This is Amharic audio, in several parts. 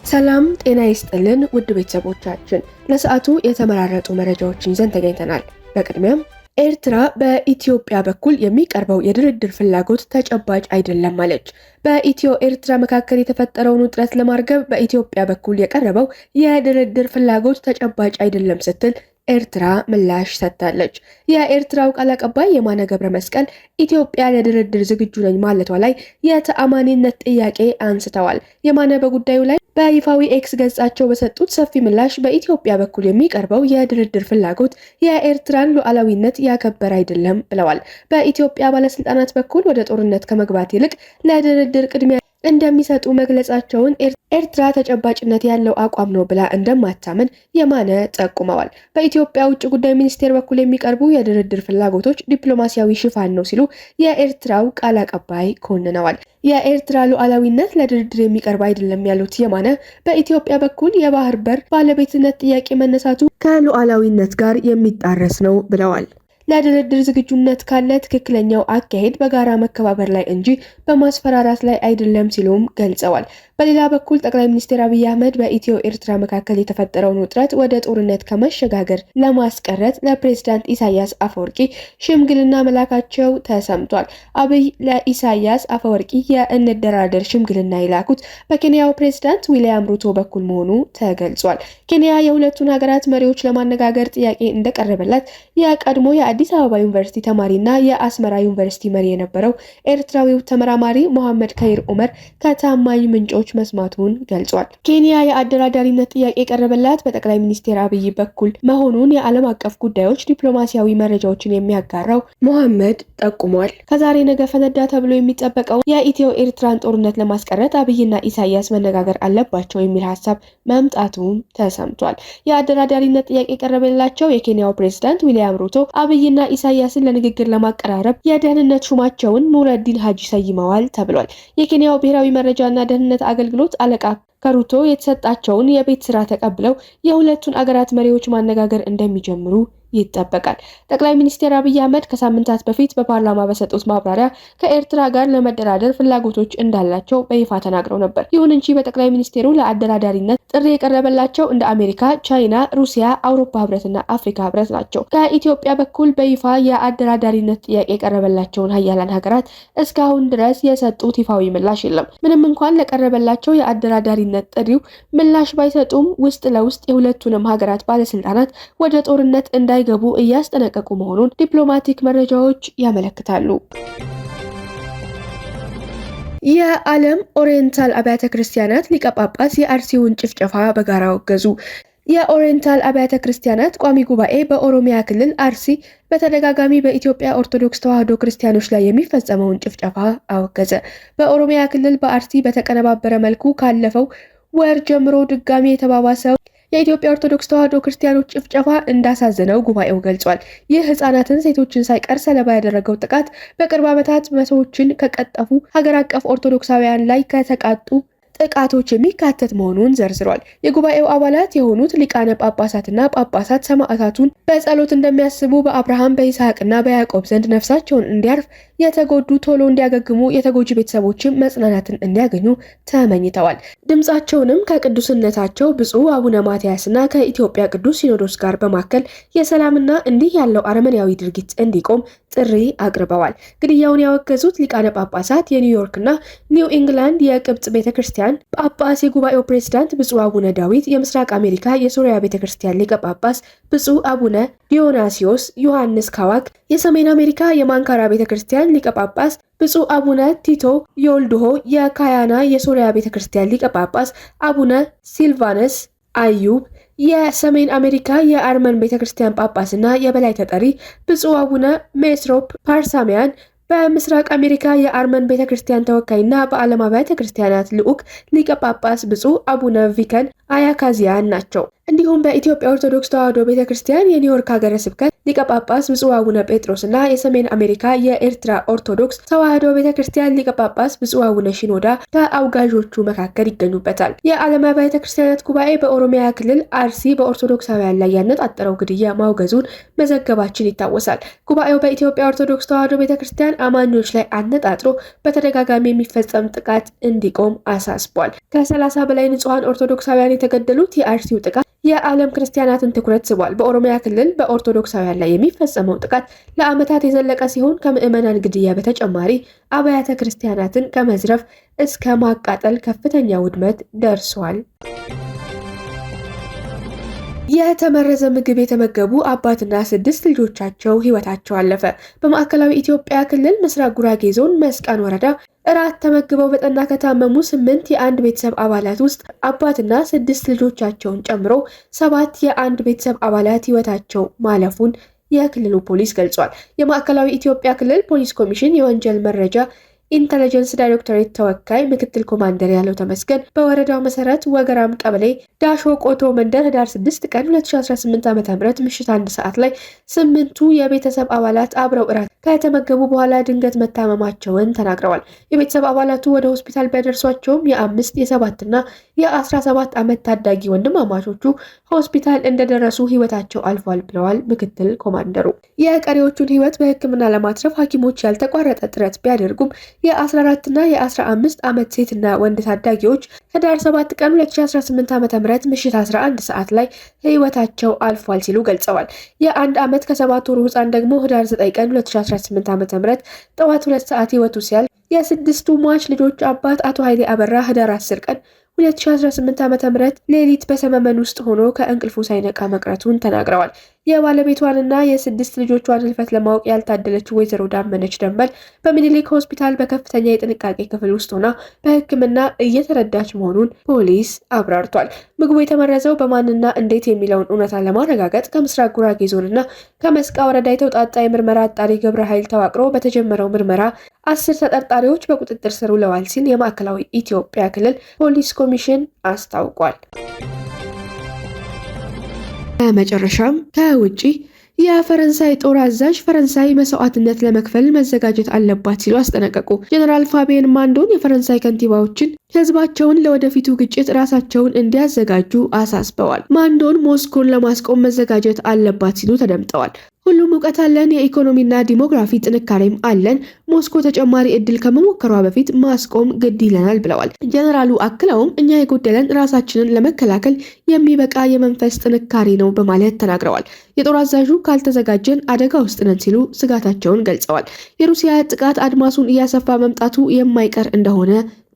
ሰላም ጤና ይስጥልን ውድ ቤተሰቦቻችን፣ ለሰዓቱ የተመራረጡ መረጃዎችን ይዘን ተገኝተናል። በቅድሚያም ኤርትራ በኢትዮጵያ በኩል የሚቀርበው የድርድር ፍላጎት ተጨባጭ አይደለም አለች። በኢትዮ ኤርትራ መካከል የተፈጠረውን ውጥረት ለማርገብ በኢትዮጵያ በኩል የቀረበው የድርድር ፍላጎት ተጨባጭ አይደለም ስትል ኤርትራ ምላሽ ሰጥታለች። የኤርትራው ቃል አቀባይ የማነ ገብረ መስቀል ኢትዮጵያ ለድርድር ዝግጁ ነኝ ማለቷ ላይ የተአማኒነት ጥያቄ አንስተዋል። የማነ በጉዳዩ ላይ በይፋዊ ኤክስ ገጻቸው በሰጡት ሰፊ ምላሽ በኢትዮጵያ በኩል የሚቀርበው የድርድር ፍላጎት የኤርትራን ሉዓላዊነት ያከበረ አይደለም ብለዋል። በኢትዮጵያ ባለስልጣናት በኩል ወደ ጦርነት ከመግባት ይልቅ ለድርድር ቅድሚያ እንደሚሰጡ መግለጻቸውን ኤርትራ ተጨባጭነት ያለው አቋም ነው ብላ እንደማታምን የማነ ጠቁመዋል። በኢትዮጵያ ውጭ ጉዳይ ሚኒስቴር በኩል የሚቀርቡ የድርድር ፍላጎቶች ዲፕሎማሲያዊ ሽፋን ነው ሲሉ የኤርትራው ቃል አቀባይ ኮንነዋል። የኤርትራ ሉዓላዊነት ለድርድር የሚቀርብ አይደለም ያሉት የማነ በኢትዮጵያ በኩል የባህር በር ባለቤትነት ጥያቄ መነሳቱ ከሉዓላዊነት ጋር የሚጣረስ ነው ብለዋል። ለድርድር ዝግጁነት ካለ ትክክለኛው አካሄድ በጋራ መከባበር ላይ እንጂ በማስፈራራት ላይ አይደለም ሲሉም ገልጸዋል። በሌላ በኩል ጠቅላይ ሚኒስትር አብይ አህመድ በኢትዮ ኤርትራ መካከል የተፈጠረውን ውጥረት ወደ ጦርነት ከመሸጋገር ለማስቀረት ለፕሬዝዳንት ኢሳያስ አፈወርቂ ሽምግልና መላካቸው ተሰምቷል። አብይ ለኢሳያስ አፈወርቂ የእንደራደር ሽምግልና የላኩት በኬንያው ፕሬዝዳንት ዊሊያም ሩቶ በኩል መሆኑ ተገልጿል። ኬንያ የሁለቱን ሀገራት መሪዎች ለማነጋገር ጥያቄ እንደቀረበላት የቀድሞ የአዲስ አበባ ዩኒቨርሲቲ ተማሪና የአስመራ ዩኒቨርሲቲ መሪ የነበረው ኤርትራዊው ተመራማሪ መሐመድ ካይር ኡመር ከታማኝ ምንጮች መስማቱን ገልጿል። ኬንያ የአደራዳሪነት ጥያቄ የቀረበላት በጠቅላይ ሚኒስትር አብይ በኩል መሆኑን የዓለም አቀፍ ጉዳዮች ዲፕሎማሲያዊ መረጃዎችን የሚያጋራው መሐመድ ጠቁሟል። ከዛሬ ነገ ፈነዳ ተብሎ የሚጠበቀው የኢትዮ ኤርትራን ጦርነት ለማስቀረት አብይና ኢሳያስ መነጋገር አለባቸው የሚል ሀሳብ መምጣቱም ተሰምቷል። የአደራዳሪነት ጥያቄ የቀረበላቸው የኬንያው ፕሬዝዳንት ዊሊያም ሩቶ አብይና ኢሳያስን ለንግግር ለማቀራረብ የደህንነት ሹማቸውን ኑረዲን ሀጂ ሰይመዋል ተብሏል። የኬንያው ብሔራዊ መረጃና ደህንነት አገልግሎት አለቃ ከሩቶ የተሰጣቸውን የቤት ስራ ተቀብለው የሁለቱን አገራት መሪዎች ማነጋገር እንደሚጀምሩ ይጠበቃል። ጠቅላይ ሚኒስትር አብይ አህመድ ከሳምንታት በፊት በፓርላማ በሰጡት ማብራሪያ ከኤርትራ ጋር ለመደራደር ፍላጎቶች እንዳላቸው በይፋ ተናግረው ነበር። ይሁን እንጂ በጠቅላይ ሚኒስትሩ ለአደራዳሪነት ጥሪ የቀረበላቸው እንደ አሜሪካ፣ ቻይና፣ ሩሲያ፣ አውሮፓ ህብረትና አፍሪካ ህብረት ናቸው። ከኢትዮጵያ በኩል በይፋ የአደራዳሪነት ጥያቄ የቀረበላቸውን ሀያላን ሀገራት እስካሁን ድረስ የሰጡት ይፋዊ ምላሽ የለም። ምንም እንኳን ለቀረበላቸው የአደራዳሪነት ጥሪው ምላሽ ባይሰጡም ውስጥ ለውስጥ የሁለቱንም ሀገራት ባለስልጣናት ወደ ጦርነት እንዳይገቡ እያስጠነቀቁ መሆኑን ዲፕሎማቲክ መረጃዎች ያመለክታሉ። የዓለም ኦሪየንታል አብያተ ክርስቲያናት ሊቀ ጳጳስ የአርሲውን ጭፍጨፋ በጋራ አወገዙ። የኦሪየንታል አብያተ ክርስቲያናት ቋሚ ጉባኤ በኦሮሚያ ክልል አርሲ በተደጋጋሚ በኢትዮጵያ ኦርቶዶክስ ተዋሕዶ ክርስቲያኖች ላይ የሚፈጸመውን ጭፍጨፋ አወገዘ። በኦሮሚያ ክልል በአርሲ በተቀነባበረ መልኩ ካለፈው ወር ጀምሮ ድጋሚ የተባባሰው የኢትዮጵያ ኦርቶዶክስ ተዋሕዶ ክርስቲያኖች ጭፍጨፋ እንዳሳዘነው ጉባኤው ገልጿል። ይህ ህፃናትን፣ ሴቶችን ሳይቀር ሰለባ ያደረገው ጥቃት በቅርብ ዓመታት መቶዎችን ከቀጠፉ ሀገር አቀፍ ኦርቶዶክሳውያን ላይ ከተቃጡ ጥቃቶች የሚካተት መሆኑን ዘርዝሯል። የጉባኤው አባላት የሆኑት ሊቃነ ጳጳሳትና ጳጳሳት ሰማዕታቱን በጸሎት እንደሚያስቡ በአብርሃም በይስሐቅና በያዕቆብ ዘንድ ነፍሳቸውን እንዲያርፍ የተጎዱ ቶሎ እንዲያገግሙ የተጎጂ ቤተሰቦችም መጽናናትን እንዲያገኙ ተመኝተዋል። ድምጻቸውንም ከቅዱስነታቸው ብፁዕ አቡነ ማትያስና ከኢትዮጵያ ቅዱስ ሲኖዶስ ጋር በማከል የሰላምና እንዲህ ያለው አረመኔያዊ ድርጊት እንዲቆም ጥሪ አቅርበዋል። ግድያውን ያወገዙት ሊቃነ ጳጳሳት የኒውዮርክና ኒው ኢንግላንድ የቅብጽ ቤተክርስቲያን ጳጳስ፣ የጉባኤው ፕሬዝዳንት ብፁዕ አቡነ ዳዊት፣ የምስራቅ አሜሪካ የሶሪያ ቤተክርስቲያን ሊቀ ጳጳስ ብፁዕ አቡነ ዲዮናሲዮስ ዮሐንስ ካዋክ፣ የሰሜን አሜሪካ የማንካራ ቤተክርስቲያን ሊቀ ጳጳስ ብፁዕ አቡነ ቲቶ የወልድሆ፣ የካያና የሶሪያ ቤተክርስቲያን ሊቀ ጳጳስ አቡነ ሲልቫነስ አዩብ፣ የሰሜን አሜሪካ የአርመን ቤተክርስቲያን ጳጳስና የበላይ ተጠሪ ብፁዕ አቡነ ሜስሮፕ ፓርሳሚያን፣ በምስራቅ አሜሪካ የአርመን ቤተክርስቲያን ተወካይና በዓለም አብያተ ክርስቲያናት ልዑክ ሊቀ ጳጳስ ብፁዕ አቡነ ቪከን አያካዚያን ናቸው። እንዲሁም በኢትዮጵያ ኦርቶዶክስ ተዋሕዶ ቤተክርስቲያን የኒውዮርክ ሀገረ ስብከት ሊቀ ጳጳስ ብፁዕ አቡነ ጴጥሮስና የሰሜን አሜሪካ የኤርትራ ኦርቶዶክስ ተዋሕዶ ቤተክርስቲያን ሊቀ ጳጳስ ብፁዕ አቡነ ሽኖዳ ከአውጋዦቹ መካከል ይገኙበታል። የዓለም አብያተ ክርስቲያናት ጉባኤ በኦሮሚያ ክልል አርሲ በኦርቶዶክሳውያን ላይ ያነጣጠረው ግድያ ማውገዙን መዘገባችን ይታወሳል። ጉባኤው በኢትዮጵያ ኦርቶዶክስ ተዋሕዶ ቤተክርስቲያን አማኞች ላይ አነጣጥሮ በተደጋጋሚ የሚፈጸም ጥቃት እንዲቆም አሳስቧል። ከ30 በላይ ንጹሐን ኦርቶዶክሳውያን የተገደሉት የአርሲው ጥቃት የዓለም ክርስቲያናትን ትኩረት ስቧል። በኦሮሚያ ክልል በኦርቶዶክሳውያን ላይ የሚፈጸመው ጥቃት ለዓመታት የዘለቀ ሲሆን ከምዕመናን ግድያ በተጨማሪ አብያተ ክርስቲያናትን ከመዝረፍ እስከ ማቃጠል ከፍተኛ ውድመት ደርሷል። የተመረዘ ምግብ የተመገቡ አባትና 6 ልጆቻቸው ሕይወታቸው አለፈ። በማዕከላዊ ኢትዮጵያ ክልል ምስራቅ ጉራጌ ዞን መስቃን ወረዳ እራት ተመግበው በጠና ከታመሙ 8 የአንድ ቤተሰብ አባላት ውስጥ አባትና 6 ልጆቻቸውን ጨምሮ 7 የአንድ ቤተሰብ አባላት ሕይወታቸው ማለፉን የክልሉ ፖሊስ ገልጿል። የማዕከላዊ ኢትዮጵያ ክልል ፖሊስ ኮሚሽን የወንጀል መረጃ ኢንተለጀንስ ዳይሬክቶሬት ተወካይ ምክትል ኮማንደር ያለው ተመስገን በወረዳው መሰረት ወገራም ቀበሌ ዳሾ ቆቶ መንደር ህዳር 6 ቀን 2018 ዓ.ም ምሽት 1 ሰዓት ላይ 8ቱ የቤተሰብ አባላት አብረው እራት ከተመገቡ በኋላ ድንገት መታመማቸውን ተናግረዋል። የቤተሰብ አባላቱ ወደ ሆስፒታል ቢያደርሷቸውም የ5 የ7 እና የ17 ዓመት ታዳጊ ወንድማማቾቹ ሆስፒታል እንደደረሱ ህይወታቸው አልፏል ብለዋል ምክትል ኮማንደሩ። የቀሪዎቹን ህይወት በሕክምና ለማትረፍ ሐኪሞች ያልተቋረጠ ጥረት ቢያደርጉም የ14 እና የ15 ዓመት ሴትና ወንድ ታዳጊዎች ህዳር 7 ቀን 2018 ዓ.ም ምሽት 11 ሰዓት ላይ ህይወታቸው አልፏል ሲሉ ገልጸዋል። የ1 ዓመት ከ7 ወሩ ህፃን ደግሞ ህዳር 9 ቀን 2018 ዓ.ም ጠዋት 2 ሰዓት ህይወቱ ሲያልፍ የ6ቱ ሟች ልጆች አባት አቶ ኃይሌ አበራ ህዳር 10 ቀን 2018 ዓ.ም ሌሊት በሰመመን ውስጥ ሆኖ ከእንቅልፉ ሳይነቃ መቅረቱን ተናግረዋል። የባለቤቷንና የ6 ልጆቿን ህልፈት ለማወቅ ያልታደለችው ወይዘሮ ዳመነች ደንበል በሚኒሊክ ሆስፒታል በከፍተኛ የጥንቃቄ ክፍል ውስጥ ሆና በሕክምና እየተረዳች መሆኑን ፖሊስ አብራርቷል። ምግቡ የተመረዘው በማንና እንዴት የሚለውን እውነታ ለማረጋገጥ ከምስራቅ ጉራጌ ዞንና ከመስቃ ወረዳ የተውጣጣ የምርመራ አጣሪ ግብረ ኃይል ተዋቅሮ በተጀመረው ምርመራ 10 ተጠርጣሪዎች በቁጥጥር ስር ውለዋል ሲል የማዕከላዊ ኢትዮጵያ ክልል ፖሊስ ኮሚሽን አስታውቋል። በመጨረሻም ከውጪ የፈረንሳይ ጦር አዛዥ ፈረንሳይ መስዋዕትነት ለመክፈል መዘጋጀት አለባት ሲሉ አስጠነቀቁ። ጀነራል ፋቢየን ማንዶን የፈረንሳይ ከንቲባዎችን ህዝባቸውን ለወደፊቱ ግጭት ራሳቸውን እንዲያዘጋጁ አሳስበዋል። ማንዶን ሞስኮን ለማስቆም መዘጋጀት አለባት ሲሉ ተደምጠዋል። ሁሉም እውቀት አለን፣ የኢኮኖሚና ዲሞግራፊ ጥንካሬም አለን። ሞስኮ ተጨማሪ እድል ከመሞከሯ በፊት ማስቆም ግድ ይለናል ብለዋል። ጀነራሉ አክለውም እኛ የጎደለን ራሳችንን ለመከላከል የሚበቃ የመንፈስ ጥንካሬ ነው በማለት ተናግረዋል። የጦር አዛዡ ካልተዘጋጀን አደጋ ውስጥ ነን ሲሉ ስጋታቸውን ገልጸዋል። የሩሲያ ጥቃት አድማሱን እያሰፋ መምጣቱ የማይቀር እንደሆነ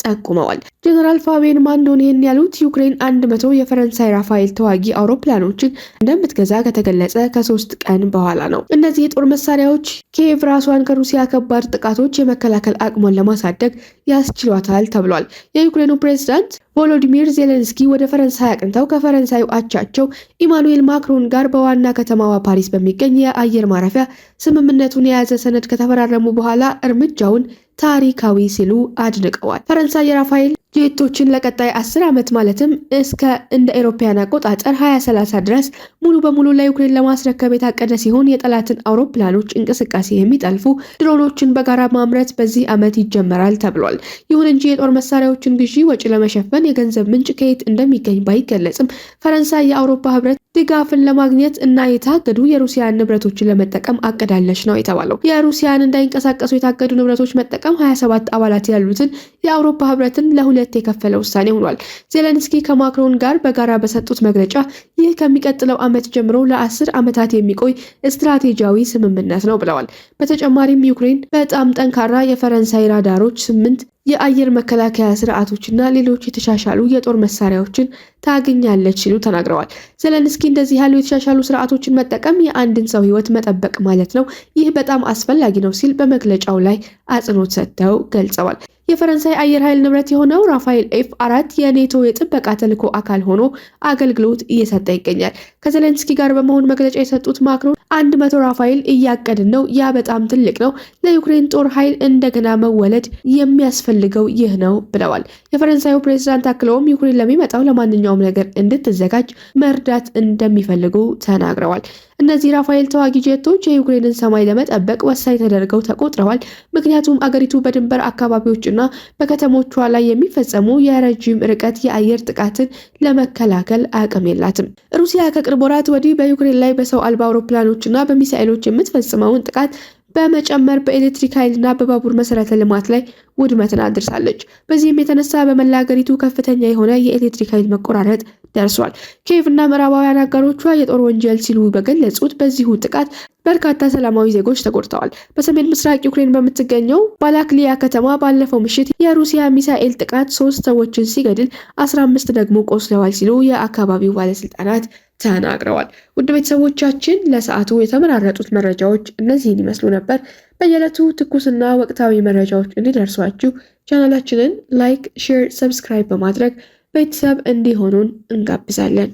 ጠቁመዋል። ጀነራል ፋቢየን ማንዶን ይህን ያሉት ዩክሬን 100 የፈረንሳይ ራፋኤል ተዋጊ አውሮፕላኖችን እንደምትገዛ ከተገለጸ ከ3 ቀን በኋላ ነው። እነዚህ የጦር መሳሪያዎች ኪየቭ ራሷን ከሩሲያ ከባድ ጥቃቶች የመከላከል አቅሟን ለማሳደግ ያስችሏታል ተብሏል። የዩክሬኑ ፕሬዝዳንት ቮሎዲሚር ዜሌንስኪ ወደ ፈረንሳይ አቅንተው ከፈረንሳዩ አቻቸው ኢማኑኤል ማክሮን ጋር በዋና ከተማዋ ፓሪስ በሚገኝ የአየር ማረፊያ ስምምነቱን የያዘ ሰነድ ከተፈራረሙ በኋላ እርምጃውን ታሪካዊ ሲሉ አድንቀዋል። ፈረንሳይ የራፋኤል ጄቶችን ለቀጣይ 10 ዓመት ማለትም እስከ እንደ አውሮፓውያን አቆጣጠር 2030 ድረስ ሙሉ በሙሉ ለዩክሬን ለማስረከብ የታቀደ ሲሆን የጠላትን አውሮፕላኖች እንቅስቃሴ የሚጠልፉ ድሮኖችን በጋራ ማምረት በዚህ ዓመት ይጀመራል ተብሏል። ይሁን እንጂ የጦር መሳሪያዎችን ግዢ ወጪ ለመሸፈን የገንዘብ ምንጭ ከየት እንደሚገኝ ባይገለጽም ፈረንሳይ የአውሮፓ ህብረት ድጋፍን ለማግኘት እና የታገዱ የሩሲያን ንብረቶችን ለመጠቀም አቅዳለች ነው የተባለው። የሩሲያን እንዳይንቀሳቀሱ የታገዱ ንብረቶች መጠቀም 27 አባላት ያሉትን የአውሮፓ ህብረትን ለሁለት የከፈለ ውሳኔ ሆኗል። ዜሌንስኪ ከማክሮን ጋር በጋራ በሰጡት መግለጫ ይህ ከሚቀጥለው ዓመት ጀምሮ ለ10 ዓመታት የሚቆይ ስትራቴጂያዊ ስምምነት ነው ብለዋል። በተጨማሪም ዩክሬን በጣም ጠንካራ የፈረንሳይ ራዳሮች 8 የአየር መከላከያ ስርዓቶችና ሌሎች የተሻሻሉ የጦር መሳሪያዎችን ታገኛለች ሲሉ ተናግረዋል። ዜሌንስኪ እንደዚህ ያሉ የተሻሻሉ ስርዓቶችን መጠቀም የአንድን ሰው ህይወት መጠበቅ ማለት ነው፣ ይህ በጣም አስፈላጊ ነው ሲል በመግለጫው ላይ አጽንኦት ሰጥተው ገልጸዋል። የፈረንሳይ አየር ኃይል ንብረት የሆነው ራፋኤል ኤፍ4 የኔቶ የጥበቃ ተልዕኮ አካል ሆኖ አገልግሎት እየሰጠ ይገኛል። ከዜሌንስኪ ጋር በመሆን መግለጫ የሰጡት ማክሮን 100 ራፋኤል እያቀድን ነው፣ ያ በጣም ትልቅ ነው፣ ለዩክሬን ጦር ኃይል እንደገና መወለድ የሚያስፈልገው ይህ ነው ብለዋል። የፈረንሳዩ ፕሬዝዳንት አክለውም ዩክሬን ለሚመጣው ለማንኛውም ነገር እንድትዘጋጅ መርዳት እንደሚፈልጉ ተናግረዋል። እነዚህ ራፋኤል ተዋጊ ጄቶች የዩክሬንን ሰማይ ለመጠበቅ ወሳኝ ተደርገው ተቆጥረዋል። ምክንያቱም አገሪቱ በድንበር አካባቢዎችና በከተሞቿ ላይ የሚፈጸሙ የረጅም ርቀት የአየር ጥቃትን ለመከላከል አቅም የላትም። ሩሲያ ከቅርብ ወራት ወዲህ በዩክሬን ላይ በሰው አልባ አውሮፕላኖችና በሚሳኤሎች የምትፈጽመውን ጥቃት በመጨመር በኤሌክትሪክ ኃይልና በባቡር መሰረተ ልማት ላይ ውድመትን አድርሳለች። በዚህም የተነሳ በመላ ሀገሪቱ ከፍተኛ የሆነ የኤሌክትሪክ ኃይል መቆራረጥ ደርሷል። ኪየቭ እና ምዕራባውያን አጋሮቿ የጦር ወንጀል ሲሉ በገለጹት በዚሁ ጥቃት በርካታ ሰላማዊ ዜጎች ተጎድተዋል። በሰሜን ምስራቅ ዩክሬን በምትገኘው ባላክሊያ ከተማ ባለፈው ምሽት የሩሲያ ሚሳኤል ጥቃት 3 ሰዎችን ሲገድል 15 ደግሞ ቆስለዋል ሲሉ የአካባቢው ባለስልጣናት ተናግረዋል። ውድ ቤተሰቦቻችን ለሰዓቱ የተመራረጡት መረጃዎች እነዚህን ይመስሉ ነበር። በየዕለቱ ትኩስና ወቅታዊ መረጃዎች እንዲደርሷችሁ ቻናላችንን ላይክ፣ ሼር፣ ሰብስክራይብ በማድረግ ቤተሰብ እንዲሆኑን እንጋብዛለን።